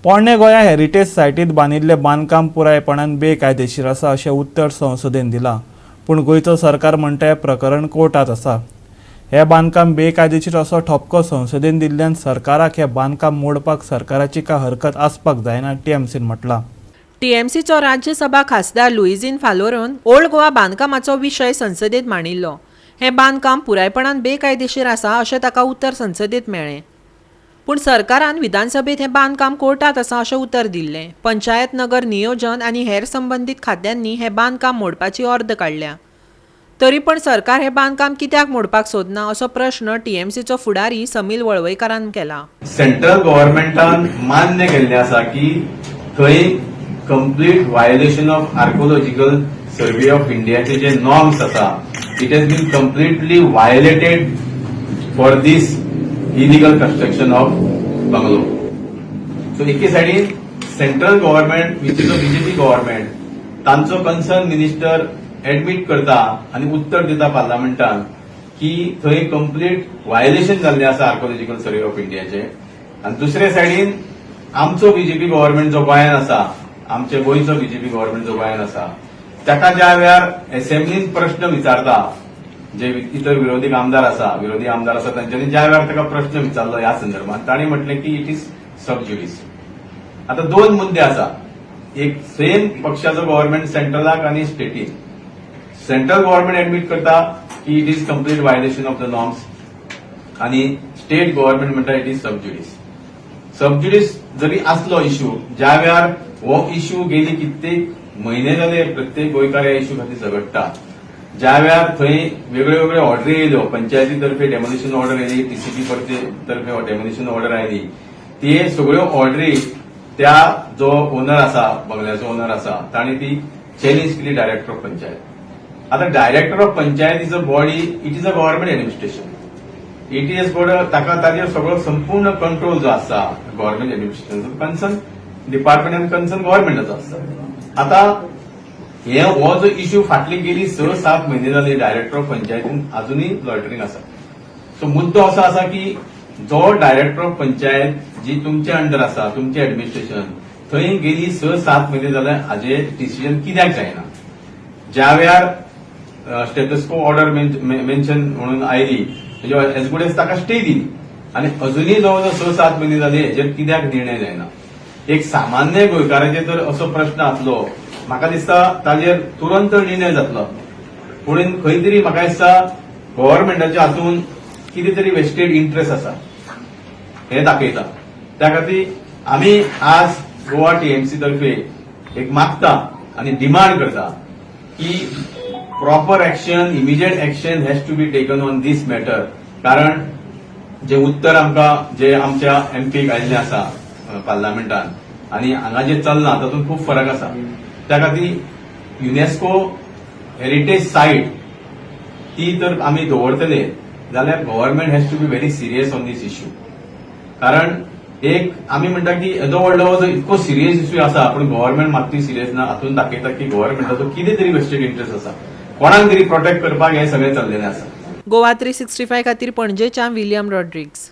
पोरणे गोंया हेरिटेज सायटीत बांदिल्लें बांदकाम पुरायपणान बेकायदेशीर आसा अशें उत्तर संसदेन दिलां. पूण गोंयचो सरकार म्हणटा हें प्रकरण कोर्टात आसा. हें बांदकाम बेकायदेशीर असो ठपको संसदेन दिल्ल्यान सरकाराक हें बांदकाम मोडपाक सरकाराची काय हरकत आसपाक जायना, टीएमसीन म्हटलां. टीएमसीचो राज्यसभा खासदार लुईझीन फालोरान ओल्ड गोवा बांदकामाचो विशय संसदेत मांडिल्लो. हें बांदकाम पुरायपणान बेकायदेशीर आसा अशें ताका उत्तर संसदेत मेळ्ळें. पूण सरकारान विधानसभेत हें बांदकाम कोर्टात आसा अशें उत्तर दिल्लें. पंचायत नगर नियोजन आनी हेर संबंदीत खात्यांनी हें बांदकाम मोडपाची अर्द काडल्या. तरी पण सरकार हें बांदकाम कित्याक मोडपाक सोदना असो प्रश्न टीएमसीचो फुडारी समील वळवयकारान केला. सेंट्रल गव्हर्नमेंटान मान्य केल्लें आसा की थंय complete violation of archaeological survey of इंडियाचे जे नॉर्म्स आसा it has been completely violated for this illegal construction of bungalow. So एके सायडीन central government which is a BJP government तांचो कन्सर्न मिनिस्टर एडमीट करता आनी उत्तर दिता पार्लमेंटान की थंय कंप्लीट वायोलेशन जाल्लें आसा आर्कोलॉजिकल सर्वे ऑफ इंडियाचे. आनी दुसरे सायडीन आमचो बीजेपी गव्हर्नमेंट जो गोंयांत आसा, आमचे गोंयचो बीजेपी गव्हर्नमेंट जो गोंयांत आसा, ताका ज्या वेळार असेंब्लीन प्रश्न विचारता, जे इतर विरोधी आमदार आसा तांच्यांनी ज्या वेळार ताका प्रश्न विचारलो ह्या संदर्भात तांणी म्हटलें की इट इज सब ज्युडिस. आता दोन मुद्दे आसा. एक सेम पक्षाचो गव्हर्नमेंट सेंट्रलाक आनी स्टेटीन. सेंट्रल गव्हर्नमेंट एडमीट करता की it is complete violation of the norms आनी स्टेट गव्हर्नमेंट म्हणटा इट इज सब ज्युडिस. सब ज्युडिस जरी आसलो इश्यू, ज्या वेळार हो इश्यू गेली कित्येक म्हयने जाले प्रत्येक गोंयकार ह्या इश्यू खातीर झगडटा, ज्या वेळार थंय वेगळ्यो वेगळ्यो ऑर्डरी येयल्यो, पंचायती तर्फे डेमोलिशन ऑर्डर येयली, टीसीपी तर्फे डेमोलिशन ऑर्डर आयली, ते सगळ्यो ऑर्डरी त्या जो ओनर आसा, बंगल्याचो ओनर आसा, तांणी ती चॅलेंज केली डायरेक्टर ऑफ पंचायत. आता director of panchayat is a body, it is a government administration. It is ताका ताजेर सगळो संपूर्ण कंट्रोल जो आसा गव्हर्नमेंट एडमिनिस्ट्रेशन, कन्सर्न डिपार्टमेंट आनी कन्सर्न गव्हर्नमेंटाचो आसता. आता हो जो इश्यू फाटली गेली 6-7 महिने जाले डायरेक्टर ऑफ पंचायतीन अजूनही लॉयटरिंग आसा. सो मुद्दो असो आसा की जो डायरेक्टर ऑफ पंचायत जी तुमचे अंडर आसा, तुमचे एडमिनिस्ट्रेशन, थंय गेली 6-7 महिने जाले हाजे डिसिजन कित्याक जायना. ज्या वेळार स्टेटस्को ऑर्डर मेन्शन म्हणून आयली एज गुड एज ताका स्टे दिली आनी अजूनही जवळ 6-7 महिने जाले हेजेर कित्याक निर्णय जायना. एक सामान्य गोंयकाराचेर जर असो प्रश्न आसलो, म्हाका दिसता ताजेर तुरंत निर्णय जातलो. पूण खंय तरी म्हाका दिसता गव्हर्नमेंटाच्या हातून कितें तरी वेस्टेड इंटरेस्ट आसा हे दाखयता. त्या खातीर आमी आज गोवा टीएमसी तर्फे एक मागता आनी डिमांड करता की proper action, immediate action has to be taken on this matter. कारण जे उत्तर आमकां जे आमच्या एमपीक आयिल्लें आसा पार्लमेंटान आनी हांगा जे चल्लां तातूंत खूब फरक आसा. त्या खातीर युनेस्को हेरिटेज सायट ती तर आमी दवरतले जाल्यार government has to be very serious on this issue. कारण एक आमी म्हणटा की येदो व्हडलो जो इतको सिरियस इश्यू आसा पूण गव्हर्नमेंट मात्तूय सिरियस ना, हातून दाखयता की गव्हर्नमेंटाचो कितें तरी वेस्टेड इंटरेस्ट आसा, कोणाक तरी प्रोटेक्ट करपाक हें सगळें चल्लेलें आसा. गोवा 365 खातीर पणजेच्यान विलियम रॉड्रिग्स.